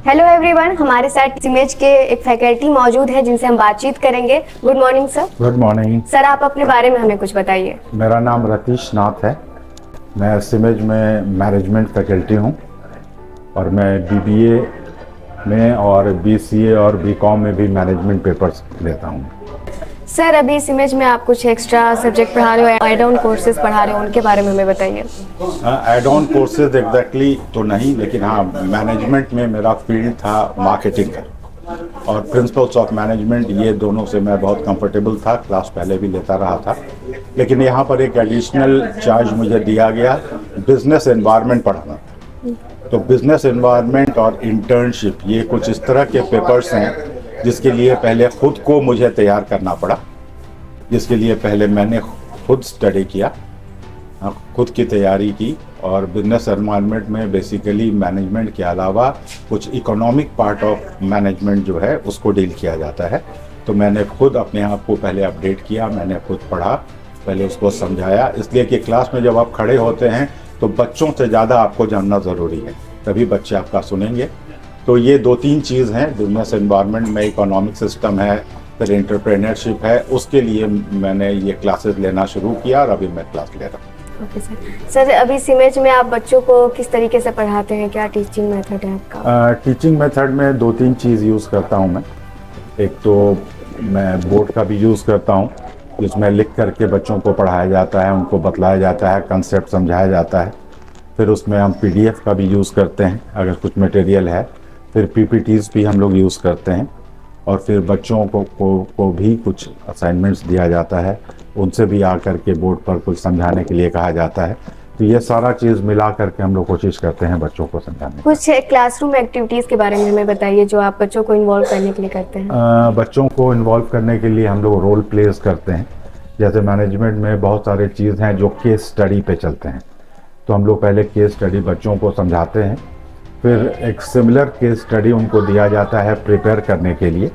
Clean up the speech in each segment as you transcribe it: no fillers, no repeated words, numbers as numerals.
Hello everyone, हमारे साथ image के एक फैकल्टी मौजूद है जिनसे हम बातचीत करेंगे। Good morning sir. Good morning. Sir, आप अपने बारे में हमें कुछ बताइए। मेरा नाम रतीश नाथ है। मैं सिमेज में मैनेजमेंट फैकल्टी हूँ और मैं बीबीए में और बीसीए और बीकॉम में भी मैनेजमेंट पेपर्स लेता हूँ। सर, अभी इस इमेज में आप कुछ एक्स्ट्रा सब्जेक्ट पढ़ा रहे हो, एड ऑन कोर्सेज पढ़ा रहे हो, उनके बारे में हमें बताइए। एड ऑन कोर्सेज एग्जैक्टली तो नहीं, लेकिन हाँ, मैनेजमेंट में मेरा फील्ड था मार्केटिंग का और प्रिंसिपल्स ऑफ मैनेजमेंट, ये दोनों से मैं बहुत कंफर्टेबल था। क्लास पहले भी लेता रहा था, लेकिन यहाँ पर एक एडिशनल चार्ज मुझे दिया गया, बिजनेस एनवायरनमेंट पढ़ाना। तो बिजनेस एनवायरनमेंट और इंटर्नशिप, ये कुछ इस तरह के पेपर्स हैं जिसके लिए पहले खुद को मुझे तैयार करना पड़ा, जिसके लिए पहले मैंने खुद स्टडी किया, खुद की तैयारी की। और बिजनेस एनवायरनमेंट में बेसिकली मैनेजमेंट के अलावा कुछ इकोनॉमिक पार्ट ऑफ मैनेजमेंट जो है उसको डील किया जाता है। तो मैंने खुद अपने आप को पहले अपडेट किया, मैंने खुद पढ़ा, पहले उसको समझाया, इसलिए कि क्लास में जब आप खड़े होते हैं तो बच्चों से ज़्यादा आपको जानना ज़रूरी है, तभी बच्चे आपका सुनेंगे। तो ये 2-3 चीज़ हैं, बिजनेस एनवायरनमेंट में इकोनॉमिक सिस्टम है, फिर एंटरप्रेन्योरशिप है, उसके लिए मैंने ये क्लासेस लेना शुरू किया और अभी मैं क्लास ले रहा हूँ। Okay sir. सर, अभी इस इमेज में आप बच्चों को किस तरीके से पढ़ाते हैं, क्या टीचिंग मेथड है आपका? टीचिंग मेथड में 2-3 चीज़ यूज़ करता हूँ मैं। एक तो मैं बोर्ड का भी यूज़ करता हूँ, जिसमें लिख करके बच्चों को पढ़ाया जाता है, उनको बतलाया जाता है, कंसेप्ट समझाया जाता है। फिर उसमें हम पीडीएफ का भी यूज़ करते हैं अगर कुछ मटेरियल है। फिर पीपीटीज भी हम लोग यूज़ करते हैं और फिर बच्चों को भी कुछ असाइनमेंट्स दिया जाता है, उनसे भी आकर के बोर्ड पर कुछ समझाने के लिए कहा जाता है। तो ये सारा चीज़ मिला करके हम लोग कोशिश करते हैं बच्चों को समझाने। कुछ क्लासरूम एक्टिविटीज़ के बारे में हमें बताइए जो आप बच्चों को इन्वॉल्व करने के लिए करते हैं। बच्चों को इन्वॉल्व करने के लिए हम लोग रोल प्लेस करते हैं। जैसे मैनेजमेंट में बहुत सारे चीज़ हैं जो केस स्टडी पे चलते हैं, तो हम लोग पहले केस स्टडी बच्चों को समझाते हैं, फिर एक सिमिलर केस स्टडी उनको दिया जाता है प्रिपेयर करने के लिए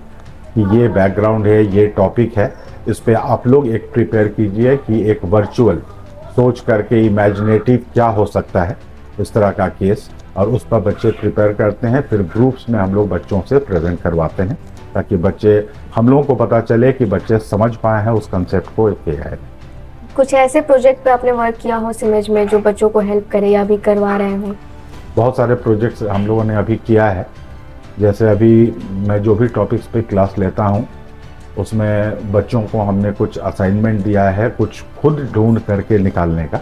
कि ये बैकग्राउंड है, ये टॉपिक है, इस पे आप लोग एक प्रिपेयर कीजिए कि एक वर्चुअल सोच करके इमेजिनेटिव क्या हो सकता है, इस तरह का केस, और उस पर बच्चे प्रिपेयर करते हैं। फिर ग्रुप्स में हम लोग बच्चों से प्रेजेंट करवाते हैं ताकि बच्चे, हम लोगों को पता चले कि बच्चे समझ पाए हैं उस कंसेप्ट को एक है। कुछ ऐसे प्रोजेक्ट पे आपने वर्क किया हो इमेज में जो बच्चों को हेल्प करे या भी करवा रहे हो? बहुत सारे प्रोजेक्ट्स हम लोगों ने अभी किया है। जैसे अभी मैं जो भी टॉपिक्स पे क्लास लेता हूँ उसमें बच्चों को हमने कुछ असाइनमेंट दिया है, कुछ खुद ढूंढ करके निकालने का।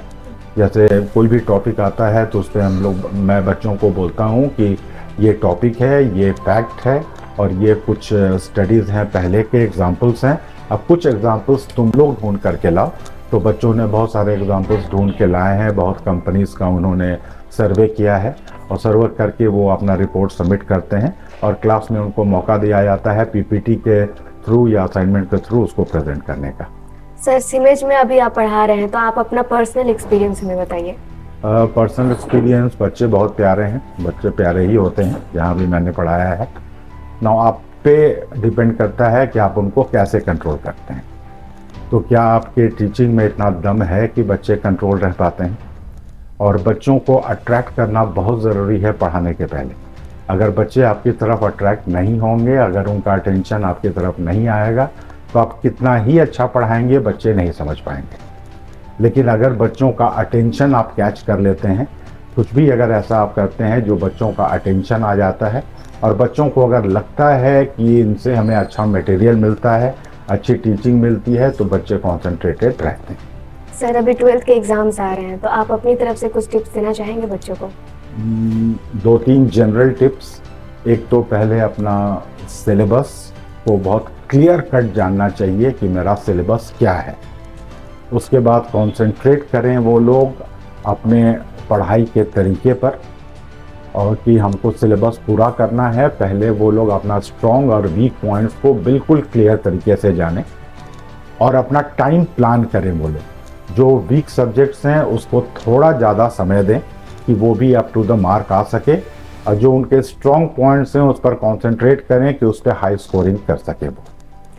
जैसे कोई भी टॉपिक आता है तो उस पर मैं बच्चों को बोलता हूँ कि ये टॉपिक है, ये फैक्ट है और ये कुछ स्टडीज़ हैं, पहले के एग्जाम्पल्स हैं, अब कुछ एग्जाम्पल्स तुम लोग ढूंढ करके लाओ। तो बच्चों ने बहुत सारे एग्जाम्पल्स ढूंढ के लाए हैं, बहुत कंपनीज़ का उन्होंने सर्वे किया है और सर्वे करके वो अपना रिपोर्ट सबमिट करते हैं और क्लास में उनको मौका दिया जाता है पीपीटी के थ्रू या असाइनमेंट के थ्रू उसको प्रेजेंट करने का। सर, सिमेज में अभी आप पढ़ा रहे हैं तो आप अपना पर्सनल एक्सपीरियंस हमें बताइए। पर्सनल एक्सपीरियंस, बच्चे बहुत प्यारे हैं, बच्चे प्यारे ही होते हैं जहाँ भी मैंने पढ़ाया है ना। आप पे डिपेंड करता है कि आप उनको कैसे कंट्रोल करते हैं। तो क्या आपके टीचिंग में इतना दम है कि बच्चे कंट्रोल रह पाते हैं? और बच्चों को अट्रैक्ट करना बहुत ज़रूरी है पढ़ाने के पहले। अगर बच्चे आपकी तरफ अट्रैक्ट नहीं होंगे, अगर उनका अटेंशन आपकी तरफ नहीं आएगा, तो आप कितना ही अच्छा पढ़ाएंगे बच्चे नहीं समझ पाएंगे। लेकिन अगर बच्चों का अटेंशन आप कैच कर लेते हैं, कुछ भी अगर ऐसा आप करते हैं जो बच्चों का अटेंशन आ जाता है और बच्चों को अगर लगता है कि इनसे हमें अच्छा मटेरियल मिलता है, अच्छी टीचिंग मिलती है, तो बच्चे कॉन्सेंट्रेटेड रहते हैं। सर, अभी 12th के एग्जाम्स आ रहे हैं तो आप अपनी तरफ से कुछ टिप्स देना चाहेंगे बच्चों को? 2-3 जनरल टिप्स। एक तो पहले अपना सिलेबस को बहुत क्लियर कट जानना चाहिए कि मेरा सिलेबस क्या है। उसके बाद कंसंट्रेट करें वो लोग अपने पढ़ाई के तरीके पर और कि हमको सिलेबस पूरा करना है। पहले वो लोग अपना स्ट्रॉन्ग और वीक पॉइंट्स को बिल्कुल क्लियर तरीके से जानें और अपना टाइम प्लान करें। वो लोग जो वीक सब्जेक्ट्स हैं उसको थोड़ा ज़्यादा समय दें कि वो भी अप टू द मार्क आ सके, और जो उनके स्ट्रॉन्ग पॉइंट्स हैं उस पर कंसंट्रेट करें कि उस पर हाई स्कोरिंग कर सके वो।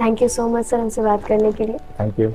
Thank you so much sir हमसे बात करने के लिए। Thank you.